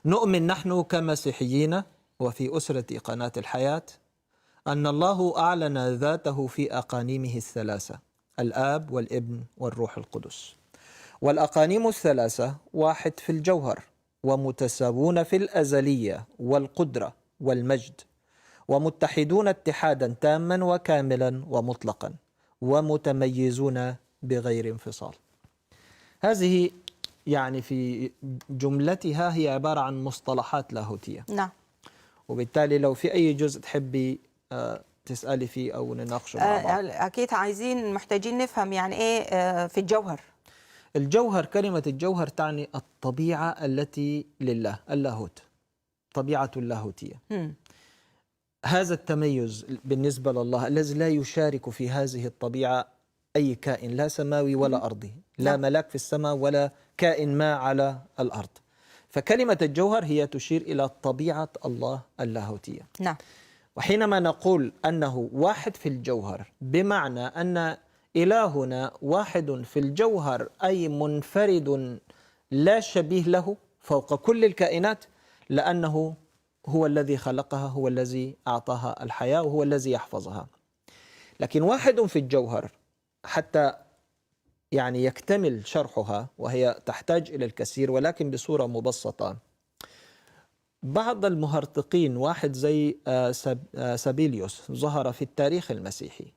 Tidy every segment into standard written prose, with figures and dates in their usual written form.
نؤمن نحن كمسيحيين وفي أسرة قناة الحياة أن الله أعلن ذاته في أقانيمه الثلاثة: الآب والابن والروح القدس. والأقانيم الثلاثة واحد في الجوهر، ومتساوون في الأزلية والقدرة والمجد، ومتحدون اتحادا تاما وكاملا ومطلقا، ومتميزون بغير انفصال. هذه يعني في جملتها هي عبارة عن مصطلحات لاهوتية. نعم. وبالتالي لو في أي جزء تحبي تسألي فيه أو نناقشه مع بعض. أكيد محتاجين نفهم يعني إيه في الجوهر. الجوهر، كلمة الجوهر تعني الطبيعة التي لله، اللاهوت، طبيعة اللاهوتية. هذا التميز بالنسبة لله الذي لا يشارك في هذه الطبيعة أي كائن، لا سماوي ولا أرضي، لا ملاك في السماء ولا كائن ما على الأرض. فكلمة الجوهر هي تشير إلى طبيعة الله اللاهوتية. نعم. وحينما نقول أنه واحد في الجوهر، بمعنى أن إلهنا واحد في الجوهر، أي منفرد لا شبيه له فوق كل الكائنات، لأنه هو الذي خلقها، هو الذي أعطاها الحياة، وهو الذي يحفظها. لكن واحد في الجوهر حتى يعني يكتمل شرحها، وهي تحتاج إلى الكثير ولكن بصورة مبسطة. بعض المهرطقين، واحد زي سابيليوس، ظهر في التاريخ المسيحي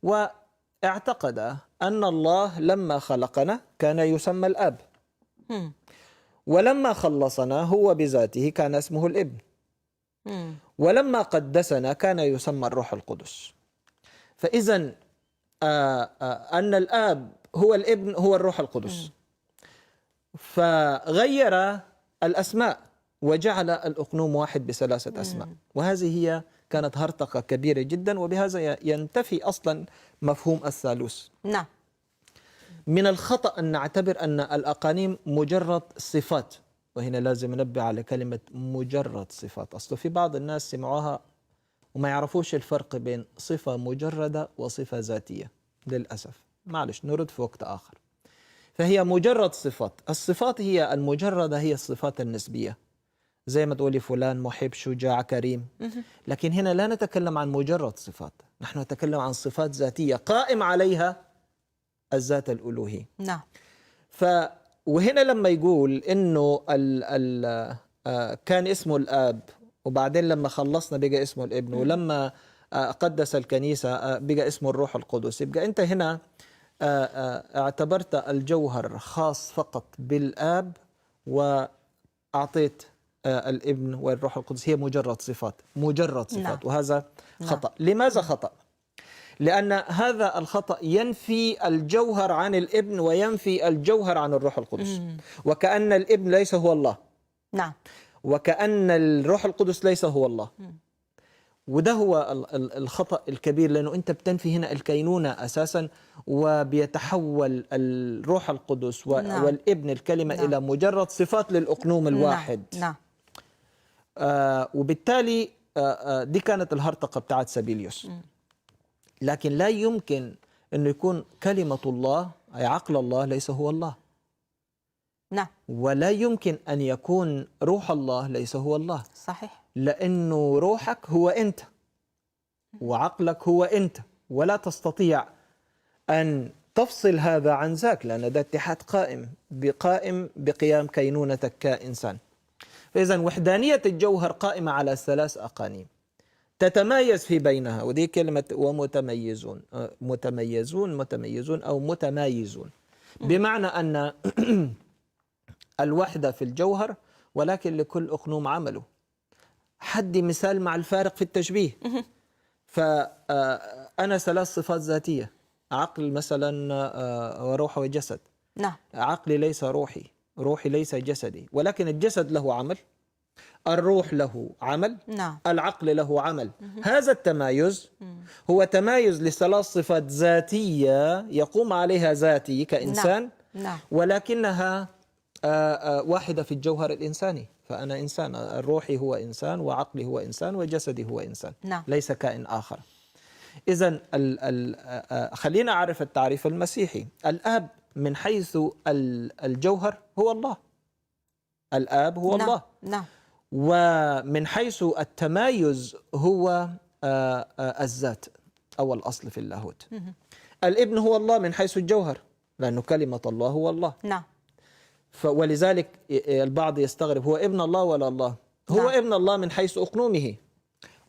واعتقد أن الله لما خلقنا كان يسمى الآب، ولما خلصنا هو بذاته كان اسمه الابن، ولما قدسنا كان يسمى الروح القدس. فإذا أن الآب هو الابن هو الروح القدس، فغير الأسماء وجعل الأقنوم واحد بثلاثة أسماء. وهذه هي كانت هرطقة كبيرة جدا، وبهذا ينتفي أصلا مفهوم الثالوث. نعم. من الخطأ أن نعتبر أن الأقانيم مجرد صفات، وهنا لازم ننبه على كلمة مجرد صفات. أصل في بعض الناس سمعوها وما يعرفوش الفرق بين صفة مجردة وصفة ذاتية، للأسف. معلش نرد في وقت آخر. فهي مجرد صفات. الصفات هي المجردة هي الصفات النسبية، زي ما تقولي فلان محب، شجاع، كريم. لكن هنا لا نتكلم عن مجرد صفات، نحن نتكلم عن صفات ذاتية قائم عليها الذات الألوهي. نعم. وهنا لما يقول إنه كان اسمه الآب، وبعدين لما خلصنا بقى اسمه الابن، ولما قدس الكنيسة بقى اسمه الروح القدس، يبقى أنت هنا اعتبرت الجوهر خاص فقط بالآب، وأعطيت الابن والروح القدس هي مجرد صفات، مجرد صفات. نعم. وهذا خطأ. نعم. لماذا خطأ؟ لأن هذا الخطأ ينفي الجوهر عن الابن وينفي الجوهر عن الروح القدس. وكأن الابن ليس هو الله. نعم. وكأن الروح القدس ليس هو الله. وده هو الخطأ الكبير، لأنه أنت بتنفي هنا الكينونة أساسا، وبيتحول الروح القدس نعم. والابن الكلمة نعم. إلى مجرد صفات للأقنوم الواحد. نعم. وبالتالي دي كانت الهرطقة بتاعت سابيليوس. لكن لا يمكن أنه يكون كلمة الله أي عقل الله ليس هو الله. نعم. ولا يمكن أن يكون روح الله ليس هو الله. صحيح. لأنه روحك هو أنت، وعقلك هو أنت، ولا تستطيع أن تفصل هذا عن ذاك، لأن ده اتحاد قائم بقيام كينونتك كإنسان. فإذا وحدانية الجوهر قائمة على ثلاث أقانيم تتمايز في بينها، ودي كلمة ومتميزون، متميزون أو متمايزون، بمعنى أن الوحدة في الجوهر، ولكن لكل أقنوم عمله. حدي مثال مع الفارق في التشبيه. فأنا ثلاث صفات ذاتية: عقل مثلا وروح وجسد. نعم. عقلي ليس روحي، روحي ليس جسدي، ولكن الجسد له عمل، الروح له عمل. نعم. العقل له عمل. هذا التمايز هو تمايز لثلاث صفات ذاتية يقوم عليها ذاتي كإنسان. نعم. ولكنها واحدة في الجوهر الإنساني. فأنا إنسان، الروحي هو إنسان، وعقلي هو إنسان، وجسدي هو إنسان. نعم. ليس كائن آخر. إذن خلينا أعرف التعريف المسيحي. الآب من حيث الجوهر هو الله، الآب هو نعم. الله. نعم. ومن حيث التمايز هو الذات أو الأصل في اللاهوت. الابن هو الله من حيث الجوهر، لأنه كلمة الله هو الله. نعم. ولذلك البعض يستغرب، هو ابن الله ولا الله؟ هو نعم. ابن الله من حيث أقنومه،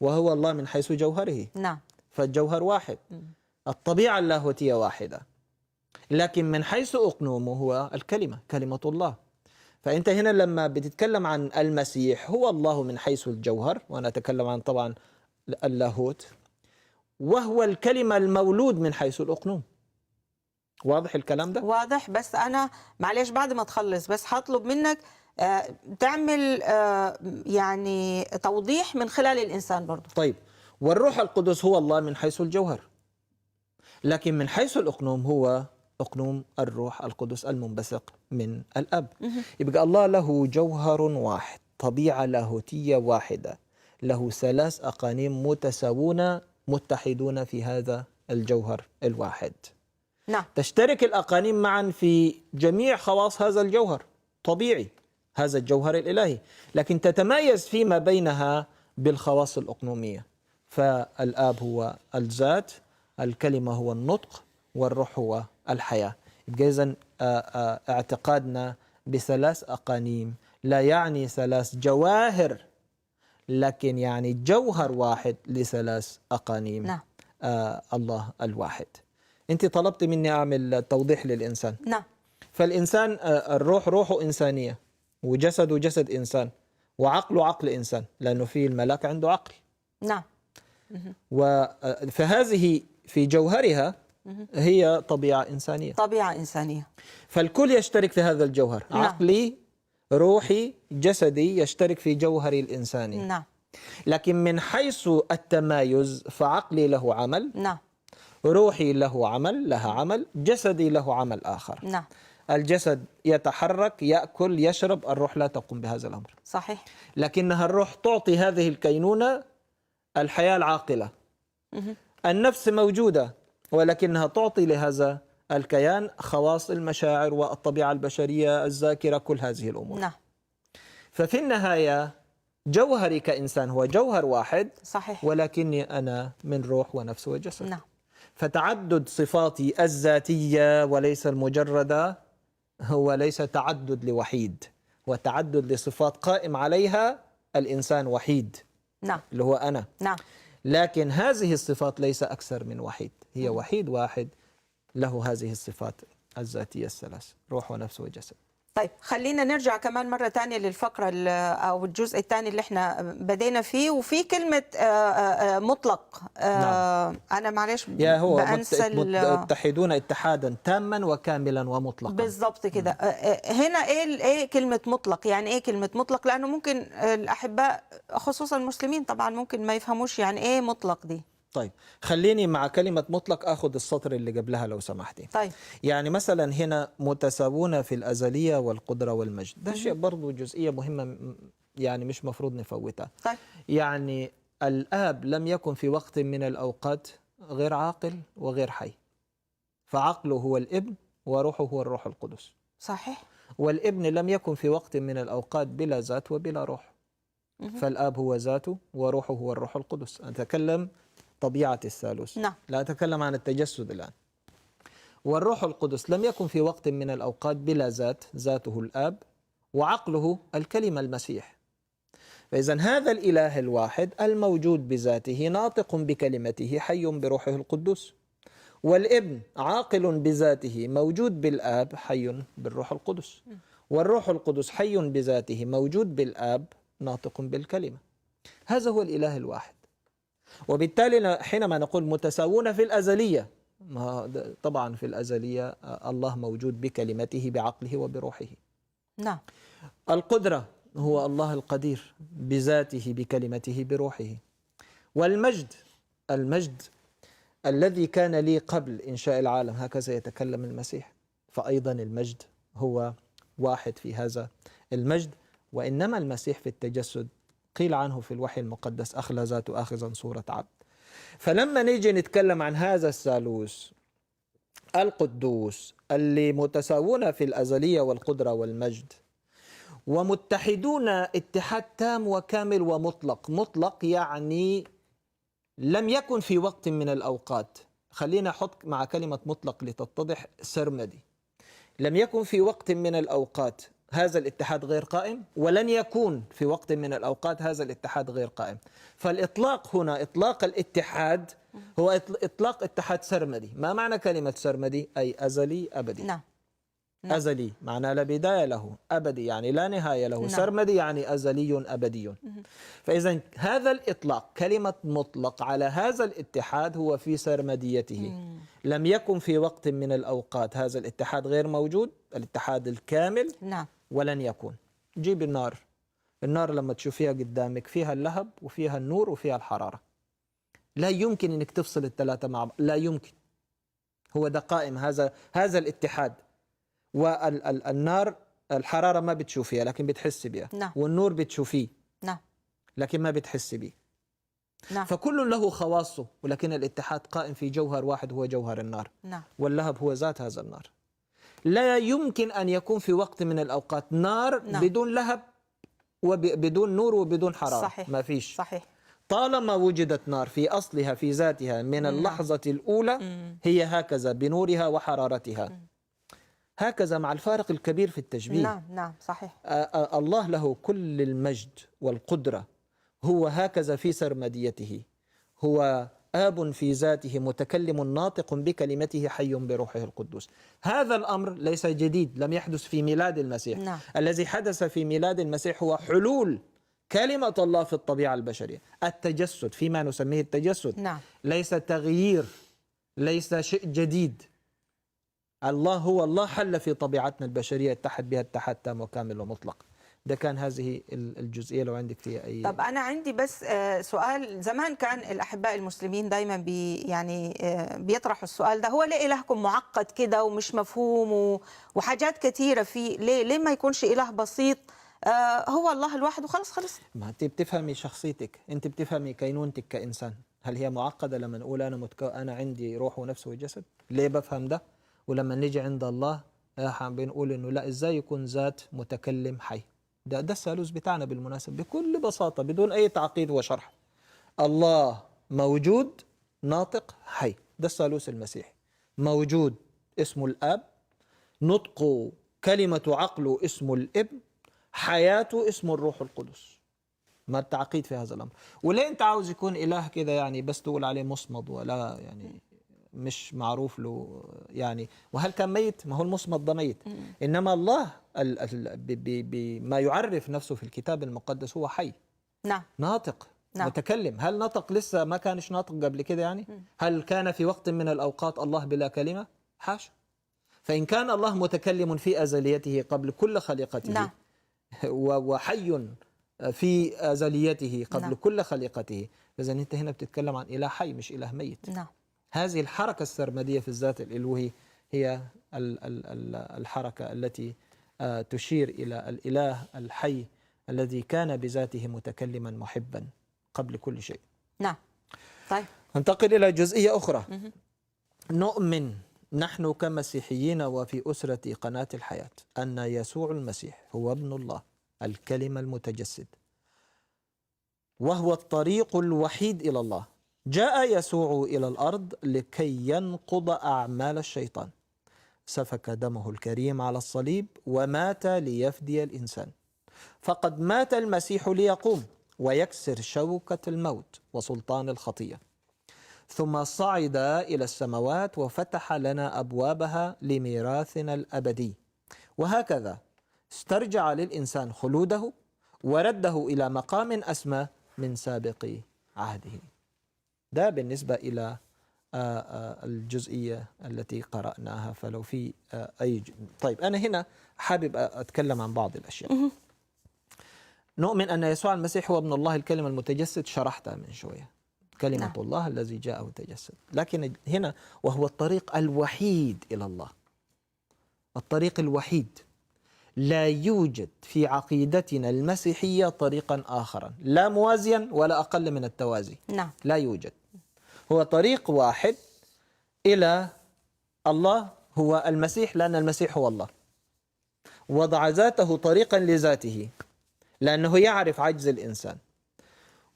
وهو الله من حيث جوهره. نعم. فالجوهر واحد، الطبيعة اللاهوتية واحدة، لكن من حيث أقنومه هو الكلمة، كلمة الله. فأنت هنا لما بتتكلم عن المسيح هو الله من حيث الجوهر، وأنا أتكلم عن طبعا اللاهوت، وهو الكلمة المولود من حيث الأقنوم. واضح الكلام ده؟ واضح. بس أنا معلش بعد ما تخلص بس هطلب منك تعمل يعني توضيح من خلال الإنسان برضو. طيب، والروح القدس هو الله من حيث الجوهر، لكن من حيث الأقنوم هو أقنوم الروح القدس المنبثق من الأب. يبقى الله له جوهر واحد، طبيعة لاهوتية واحدة، له 3 أقانيم متساوون متحدون في هذا الجوهر الواحد. نعم. تشترك الأقانيم معا في جميع خواص هذا الجوهر، طبيعي هذا الجوهر الإلهي، لكن تتميز فيما بينها بالخواص الأقنومية. فالآب هو الذات، الكلمة هو النطق، والروح هو الحياة. إذن اعتقادنا ب3 أقانيم لا يعني 3 جواهر، لكن يعني جوهر واحد ل3 أقانيم. نعم. الله الواحد. أنت طلبت مني أعمل توضيح للإنسان. نعم. فالإنسان الروح روحه إنسانية، وجسده جسد إنسان، وعقله عقل إنسان، لأنه في الملاك عنده عقل. نعم. فهذه في جوهرها هي طبيعة إنسانية، طبيعة إنسانية. فالكل يشترك في هذا الجوهر. نعم. عقلي، روحي، جسدي يشترك في جوهري الإنساني. نعم. لكن من حيث التمايز فعقلي له عمل، نعم. روحي له عمل، لها عمل، جسدي له عمل آخر. نعم. الجسد يتحرك، يأكل، يشرب، الروح لا تقوم بهذا الأمر. صحيح. لكنها الروح تعطي هذه الكينونة الحياة العاقلة. النفس موجودة، ولكنها تعطي لهذا الكيان خواص المشاعر والطبيعة البشرية، الذاكرة، كل هذه الأمور. نعم. ففي النهاية جوهري كإنسان هو جوهر واحد. صحيح. ولكني أنا من روح ونفس وجسد. نعم. فتعدد صفاتي الذاتية وليس المجردة هو ليس تعدد لوحيد، وتعدد لصفات قائم عليها الإنسان وحيد. نعم. اللي هو أنا. نعم. لكن هذه الصفات ليس أكثر من وحيد، هي وحيد واحد له هذه الصفات الذاتية ال3، روح ونفس وجسد. طيب خلينا نرجع كمان مرة تانية للفقرة أو الجزء الثاني اللي احنا بدينا فيه، وفي كلمة مطلق. نعم. أنا معلش هو بأنسى متحدون اتحادا تاما وكاملا ومطلقا. بالضبط كده. هنا إيه كلمة مطلق؟ يعني إيه كلمة مطلق؟ لأنه ممكن الأحباء خصوصا المسلمين طبعا ممكن ما يفهموش يعني إيه مطلق دي. طيب خليني مع كلمة مطلق أخذ السطر اللي قبلها لو سمحتي. طيب. يعني مثلا هنا متساوون في الأزلية والقدرة والمجد، ده شيء برضو جزئية مهمة، يعني مش مفروض نفوتها. طيب. يعني الآب لم يكن في وقت من الأوقات غير عاقل وغير حي، فعقله هو الابن وروحه هو الروح القدس. صحيح. والابن لم يكن في وقت من الأوقات بلا ذات وبلا روح، فالآب هو ذاته وروحه هو الروح القدس. أتكلم طبيعة الثالوث. نعم. لا أتكلم عن التجسد الآن. والروح القدس لم يكن في وقت من الأوقات بلا ذات، ذاته الآب وعقله الكلمة المسيح. فإذن هذا الإله الواحد الموجود بذاته ناطق بكلمته حي بروحه القدوس، والابن عاقل بذاته موجود بالآب حي بالروح القدس، والروح القدس حي بذاته موجود بالآب ناطق بالكلمة. هذا هو الإله الواحد. وبالتالي حينما نقول متساوون في الأزلية، طبعا في الأزلية الله موجود بكلمته بعقله وبروحه. نعم. القدرة هو الله القدير بذاته بكلمته بروحه. والمجد، المجد الذي كان لي قبل إنشاء العالم، هكذا يتكلم المسيح. فأيضا المجد هو واحد في هذا المجد. وإنما المسيح في التجسد قيل عنه في الوحي المقدس أخلى ذاته آخذا صورة عبد. فلما نيجي نتكلم عن هذا الثالوث القدوس اللي متساوون في الأزلية والقدرة والمجد، ومتحدون اتحاد تام وكامل ومطلق. مطلق يعني لم يكن في وقت من الأوقات، خلينا أحط مع كلمة مطلق لتتضح سرمدي. لم يكن في وقت من الأوقات هذا الاتحاد غير قائم، ولن يكون في وقت من الأوقات هذا الاتحاد غير قائم. فالإطلاق هنا، إطلاق الاتحاد هو إطلاق اتحاد سرمدي. ما معنى كلمة سرمدي؟ أي أزلي أبدي. نعم. نعم. أزلي معنى لا بداية له، أبدي يعني لا نهاية له، نعم. سرمدي يعني أزلي أبدي. فإذا هذا الإطلاق، كلمة مطلق على هذا الاتحاد، هو في سرمديته. لم يكن في وقت من الأوقات هذا الاتحاد غير موجود، الاتحاد الكامل. نعم. ولن يكون. جيب النار، النار لما تشوفيها قدامك فيها اللهب وفيها النور وفيها الحرارة. لا يمكن أنك تفصل الثلاثة مع بعض، لا يمكن. هو ده قائم، هذا الاتحاد. والنار الحرارة ما بتشوفيها لكن بتحس بها. نعم. والنور بتشوفيه نعم. لكن ما بتحس به. نعم. فكل له خواصه، ولكن الاتحاد قائم في جوهر واحد هو جوهر النار. نعم. واللهب هو ذات هذا النار. لا يمكن أن يكون في وقت من الأوقات نار نعم. بدون لهب وبدون نور وبدون حرارة. صحيح. ما فيش. صحيح. طالما وجدت نار في أصلها في ذاتها من اللحظة الأولى، هي هكذا بنورها وحرارتها. هكذا مع الفارق الكبير في التشبيه. نعم. نعم. صحيح. الله له كل المجد والقدرة، هو هكذا في سرمديته. هو آب في ذاته، متكلم ناطق بكلمته، حي بروحه القدوس. هذا الأمر ليس جديد، لم يحدث في ميلاد المسيح. نعم. الذي حدث في ميلاد المسيح هو حلول كلمة الله في الطبيعة البشرية، التجسد، فيما نسميه التجسد. نعم. ليس تغيير، ليس شيء جديد. الله هو الله حل في طبيعتنا البشرية، اتحد بها اتحاد تام وكامل ومطلق. ده كان هذه الجزئية. لو عندك فيها أي. طب أنا عندي بس سؤال. زمان كان الأحباء المسلمين دايما بيطرحوا السؤال ده: هو ليه إلهكم معقد كده ومش مفهوم وحاجات كثيرة فيه؟ ليه ما يكونش إله بسيط؟ هو الله الواحد وخلص خلص. ما أنت بتفهمي شخصيتك، أنت بتفهمي كينونتك كإنسان. هل هي معقدة لما نقول أنا عندي روح ونفس وجسد؟ ليه بفهم ده؟ ولما نيجي عند الله بنقول إنه لا، إزاي يكون ذات متكلم حي؟ ده الثالوث بتاعنا بالمناسبة بكل بساطة بدون أي تعقيد وشرح. الله موجود ناطق حي، ده الثالوث المسيحي. موجود اسمه الآب، نطقه كلمة عقله اسمه الابن، حياته اسمه الروح القدس. ما التعقيد في هذا الأمر؟ وليه أنت عاوز يكون إله كده يعني بس تقول عليه مصمد ولا يعني مش معروف له يعني؟ وهل كان ميت؟ ما هو المصمد ده ميت. إنما الله بما يعرف نفسه في الكتاب المقدس هو حي. نعم. ناطق. نعم. متكلم. هل نطق لسه ما كانش ناطق قبل كده يعني؟ هل كان في وقت من الأوقات الله بلا كلمة؟ حاشا. فإن كان الله متكلم في أزليته قبل كل خليقته، نعم. وحي في أزليته قبل نعم. كل خليقته، إذن أنت هنا بتتكلم عن إله حي مش إله ميت. نعم. هذه الحركة السرمدية في الذات الإلوهي هي الحركة التي تشير إلى الإله الحي الذي كان بذاته متكلما محبا قبل كل شيء. نعم. طيب ننتقل إلى جزئية أخرى. نؤمن نحن كمسيحيين وفي أسرة قناة الحياة أن يسوع المسيح هو ابن الله، الكلمة المتجسد، وهو الطريق الوحيد إلى الله. جاء يسوع إلى الأرض لكي ينقض أعمال الشيطان، سفك دمه الكريم على الصليب ومات ليفدي الإنسان. فقد مات المسيح ليقوم ويكسر شوكة الموت وسلطان الخطية، ثم صعد إلى السماوات وفتح لنا أبوابها لميراثنا الأبدي، وهكذا استرجع للإنسان خلوده ورده إلى مقام أسمى من سابق عهده. ده بالنسبة إلى الجزئية التي قرأناها. فلو في طيب أنا هنا حابب أتكلم عن بعض الأشياء. نؤمن أن يسوع المسيح هو ابن الله الكلمة المتجسد، شرحتها من شوية، كلمة نعم. الله الذي جاء وتجسد. لكن هنا وهو الطريق الوحيد إلى الله، الطريق الوحيد. لا يوجد في عقيدتنا المسيحية طريقا آخر، لا موازيا ولا أقل من التوازي. نعم. لا يوجد. هو طريق واحد إلى الله، هو المسيح، لأن المسيح هو الله. وضع ذاته طريقا لذاته لأنه يعرف عجز الإنسان،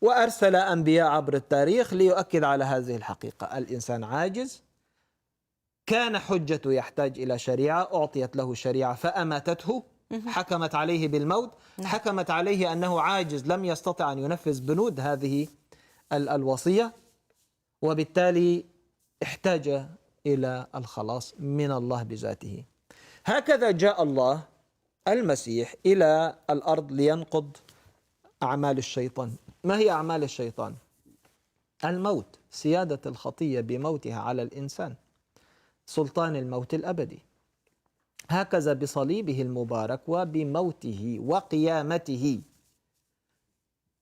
وأرسل أنبياء عبر التاريخ ليؤكد على هذه الحقيقة. الإنسان عاجز، كان حجته يحتاج إلى شريعة، أعطيت له شريعة فأماتته، حكمت عليه بالموت، حكمت عليه أنه عاجز لم يستطع أن ينفذ بنود هذه الوصية، وبالتالي احتاج إلى الخلاص من الله بذاته. هكذا جاء الله المسيح إلى الأرض لينقض أعمال الشيطان. ما هي أعمال الشيطان؟ الموت، سيادة الخطية بموتها على الإنسان، سلطان الموت الأبدي. هكذا بصليبه المبارك وبموته وقيامته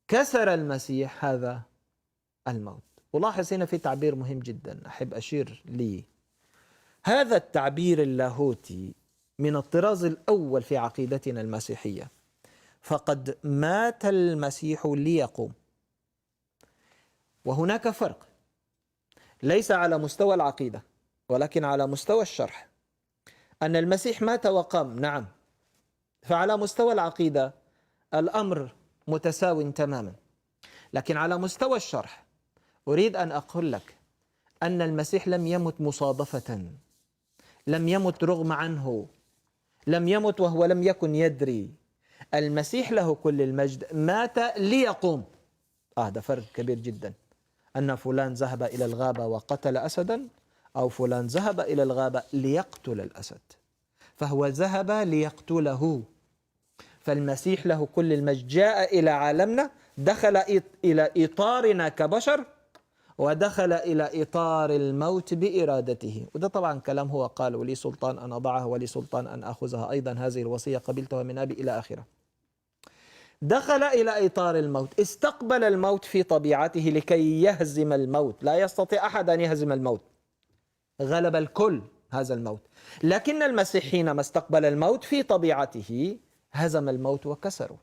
كسر المسيح هذا الموت. ولاحظ هنا في تعبير مهم جدا أحب أشير لي. هذا التعبير اللاهوتي من الطراز الأول في عقيدتنا المسيحية. فقد مات المسيح ليقوم. وهناك فرق ليس على مستوى العقيدة ولكن على مستوى الشرح. أن المسيح مات وقام، نعم، فعلى مستوى العقيدة الأمر متساو تماما. لكن على مستوى الشرح أريد أن أقول لك أن المسيح لم يمت مصادفة، لم يمت رغم عنه، لم يمت وهو لم يكن يدري. المسيح له كل المجد مات ليقوم. ده فرق كبير جدا. أن فلان ذهب إلى الغابة وقتل أسدا، أو فلان ذهب إلى الغابة ليقتل الأسد، فهو ذهب ليقتله. فالمسيح له كل المجد جاء إلى عالمنا، دخل إلى إطارنا كبشر، ودخل إلى إطار الموت بإرادته. وده طبعا كلام هو قال: ولي سلطان أن أضعها ولي سلطان أن أخذها، أيضا هذه الوصية قبلتها من أبي، إلى آخره. دخل إلى إطار الموت، استقبل الموت في طبيعته لكي يهزم الموت. لا يستطيع أحد أن يهزم الموت، غلب الكل هذا الموت. لكن المسيح حينما استقبل الموت في طبيعته هزم الموت وكسره.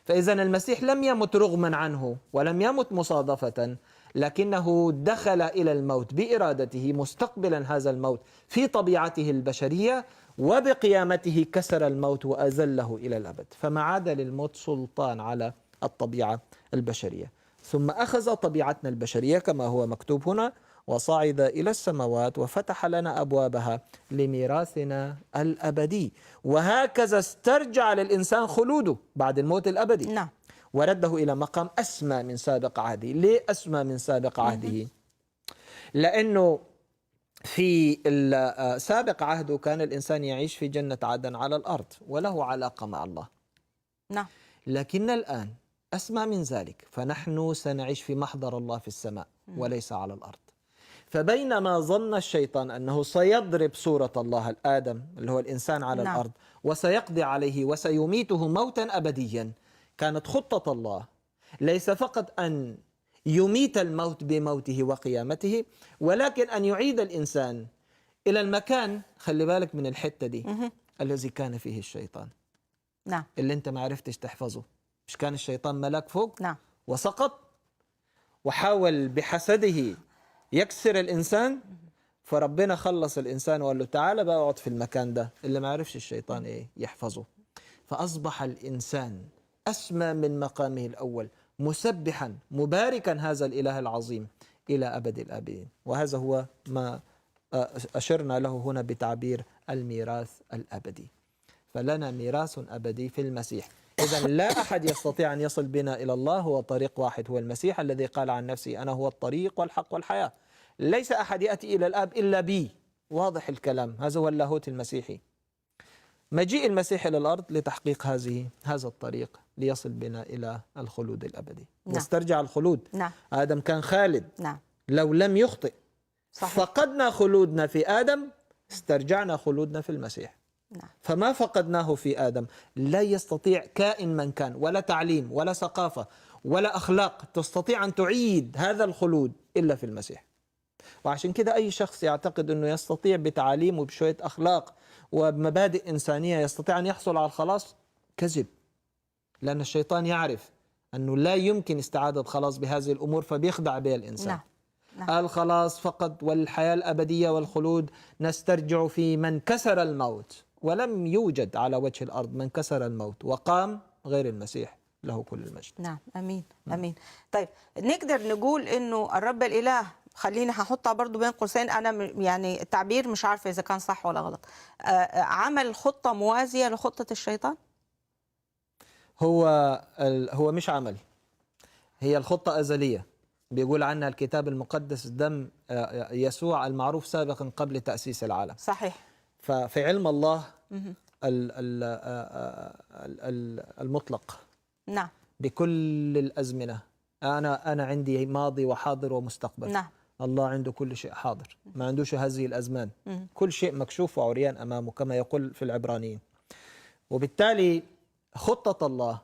فإذا المسيح لم يمت رغما عنه ولم يمت مصادفة، لكنه دخل إلى الموت بإرادته مستقبلا هذا الموت في طبيعته البشرية، وبقيامته كسر الموت وأذله إلى الأبد. فما عاد للموت سلطان على الطبيعة البشرية. ثم أخذ طبيعتنا البشرية كما هو مكتوب هنا: وصعد إلى السماوات وفتح لنا أبوابها لميراثنا الأبدي. وهكذا استرجع للإنسان خلوده بعد الموت الأبدي. نعم. ورده إلى مقام أسمى من سابق عهده. ليه أسمى من سابق عهده؟ لأنه في سابق عهده كان الإنسان يعيش في جنة عدن على الأرض وله علاقة مع الله. نعم. لكن الآن أسمى من ذلك، فنحن سنعيش في محضر الله في السماء وليس على الأرض. فبينما ظن الشيطان أنه سيضرب صورة الله الآدم اللي هو الإنسان على الأرض وسيقضي عليه وسيميته موتا أبديا، كانت خطة الله ليس فقط أن يميت الموت بموته وقيامته، ولكن أن يعيد الإنسان إلى المكان، خلي بالك من الحتة دي، الذي كان فيه الشيطان. نعم. اللي أنت ما عرفتش تحفظه. مش كان الشيطان ملاك فوق؟ نعم. وسقط وحاول بحسده يكسر الإنسان، فربنا خلص الإنسان وقال له: تعال بقى اقعد في المكان ده اللي ما عرفش الشيطان يحفظه. فأصبح الإنسان أسمى من مقامه الأول، مسبحا مباركا هذا الإله العظيم إلى أبد الآبدين. وهذا هو ما أشرنا له هنا بتعبير الميراث الأبدي. فلنا ميراث أبدي في المسيح. إذن لا أحد يستطيع أن يصل بنا إلى الله، هو طريق واحد، هو المسيح الذي قال عن نفسه: أنا هو الطريق والحق والحياة، ليس أحد يأتي إلى الآب إلا بي. واضح الكلام، هذا هو اللاهوت المسيحي. مجيء المسيح إلى الأرض لتحقيق هذا الطريق ليصل بنا إلى الخلود الأبدي. نعم. نسترجع الخلود. نعم. آدم كان خالد. نعم. لو لم يخطئ. صحيح. فقدنا خلودنا في آدم، استرجعنا خلودنا في المسيح. نعم. فما فقدناه في آدم لا يستطيع كائن من كان، ولا تعليم ولا ثقافة ولا أخلاق تستطيع أن تعيد هذا الخلود إلا في المسيح. وعشان كده أي شخص يعتقد أنه يستطيع بتعليم وبشوية أخلاق ومبادئ إنسانية يستطيع أن يحصل على الخلاص، كذب. لأن الشيطان يعرف أنه لا يمكن استعادة خلاص بهذه الأمور، فبيخدع بها الإنسان. نعم. نعم. الخلاص فقط والحياة الأبدية والخلود نسترجع في من كسر الموت ولم يوجد على وجه الأرض من كسر الموت وقام غير المسيح، له كل المجد. نعم، امين امين. طيب نقدر نقول انه الرب الاله، خليني هحطها برضو بين قوسين، انا يعني التعبير مش عارفه اذا كان صح ولا غلط، عمل خطه موازيه لخطه الشيطان؟ هو مش عمل، هي الخطة أزلية. بيقول عنها الكتاب المقدس دم يسوع المعروف سابقا قبل تأسيس العالم. صحيح. ففي علم الله مهم. المطلق نعم بكل الأزمنة. أنا عندي ماضي وحاضر ومستقبل. نعم. الله عنده كل شيء حاضر، ما عندوش هذه الأزمان. مهم. كل شيء مكشوف وعريان أمامه كما يقول في العبرانيين. وبالتالي خطة الله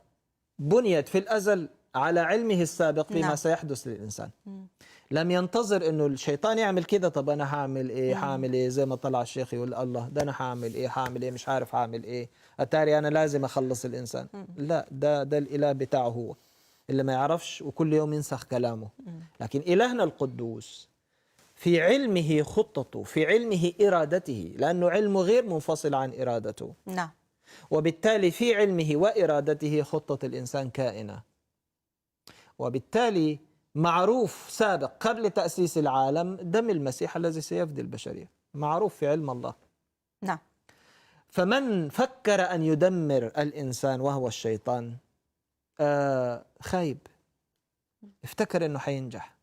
بنيت في الأزل على علمه السابق بما نعم. سيحدث للإنسان. مم. لم ينتظر انه الشيطان يعمل كده، طب انا هعمل ايه هعمل ايه، زي ما طلع الشيخ يقول الله ده انا هعمل ايه مش عارف هعمل ايه، اتاري انا لازم اخلص الانسان. لا، ده الاله بتاعه هو اللي ما يعرفش وكل يوم ينسخ كلامه. لكن الهنا القدوس في علمه خطته، في علمه ارادته، لانه علمه غير منفصل عن ارادته. نعم. وبالتالي في علمه وارادته خطة الانسان كائنة. وبالتالي معروف سابق قبل تأسيس العالم دم المسيح الذي سيفدي البشرية، معروف في علم الله. نعم. فمن فكر أن يدمر الإنسان وهو الشيطان خايب، افتكر أنه حينجح،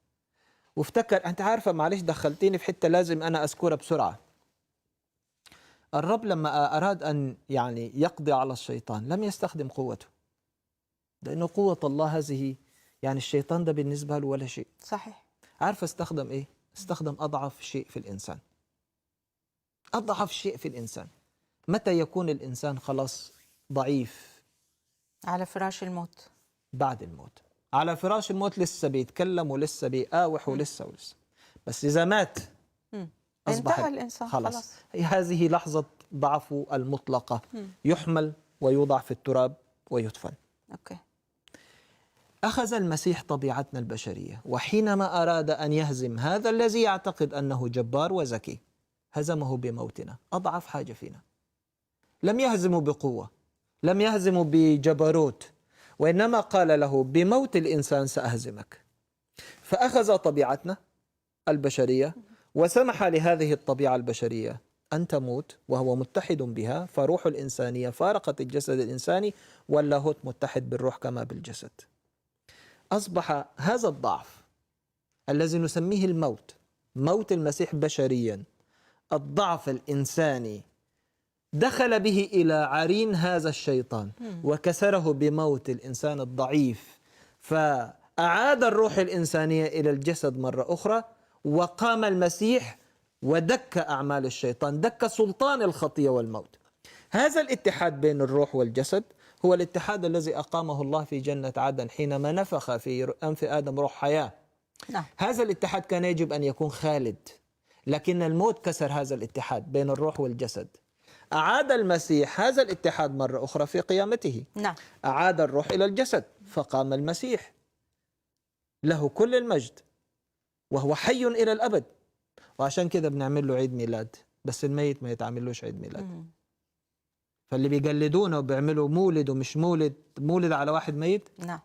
وافتكر. أنت عارفة، معلش دخلتيني في حتة لازم أنا أذكرها بسرعة. الرب لما أراد أن يعني يقضي على الشيطان لم يستخدم قوته، لأنه قوة الله هذه يعني الشيطان ده بالنسبة له ولا شيء. صحيح. عارف استخدم ايه؟ استخدم اضعف شيء في الانسان. اضعف شيء في الانسان. متى يكون الانسان خلاص ضعيف؟ على فراش الموت. بعد الموت. على فراش الموت لسه بيتكلم ولسه بيقاوح ولسه. بس اذا مات اصبح انتهى الانسان خلاص. هذه لحظة ضعفه المطلقة. يحمل ويوضع في التراب ويدفن. اوكي. أخذ المسيح طبيعتنا البشرية، وحينما أراد أن يهزم هذا الذي يعتقد أنه جبار وذكي هزمه بموتنا، أضعف حاجة فينا. لم يهزمه بقوة، لم يهزمه بجبروت، وإنما قال له بموت الإنسان سأهزمك. فأخذ طبيعتنا البشرية وسمح لهذه الطبيعة البشرية أن تموت وهو متحد بها، فروح الإنسانية فارقت الجسد الإنساني واللاهوت متحد بالروح كما بالجسد. أصبح هذا الضعف الذي نسميه الموت، موت المسيح بشريا، الضعف الإنساني دخل به إلى عرين هذا الشيطان وكسره بموت الإنسان الضعيف، فأعاد الروح الإنسانية إلى الجسد مرة أخرى، وقام المسيح ودك أعمال الشيطان، دك سلطان الخطية والموت. هذا الاتحاد بين الروح والجسد هو الاتحاد الذي أقامه الله في جنة عدن حينما نفخ في أنف آدم روح حياة. نعم. هذا الاتحاد كان يجب أن يكون خالد، لكن الموت كسر هذا الاتحاد بين الروح والجسد. أعاد المسيح هذا الاتحاد مرة أخرى في قيامته. نعم. أعاد الروح إلى الجسد فقام المسيح، له كل المجد وهو حي إلى الأبد. وعشان كده بنعمل له عيد ميلاد، بس الميت ما يتعملوش عيد ميلاد. فاللي بيقلدونه وبيعملوا مولد ومش مولد على واحد ميت. نعم.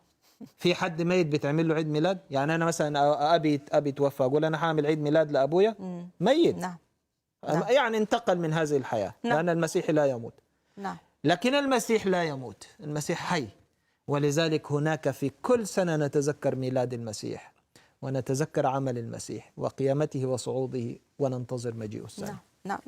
في حد ميت بتعمل له عيد ميلاد؟ يعني انا مثلا ابي توفى، اقول انا هعمل عيد ميلاد لابويا؟ ميت. نعم. يعني انتقل من هذه الحياه. نعم. لان المسيح لا يموت. نعم. لكن المسيح لا يموت، المسيح حي. ولذلك هناك في كل سنه نتذكر ميلاد المسيح، ونتذكر عمل المسيح وقيامته وصعوده، وننتظر مجيء الثاني. نعم. نعم.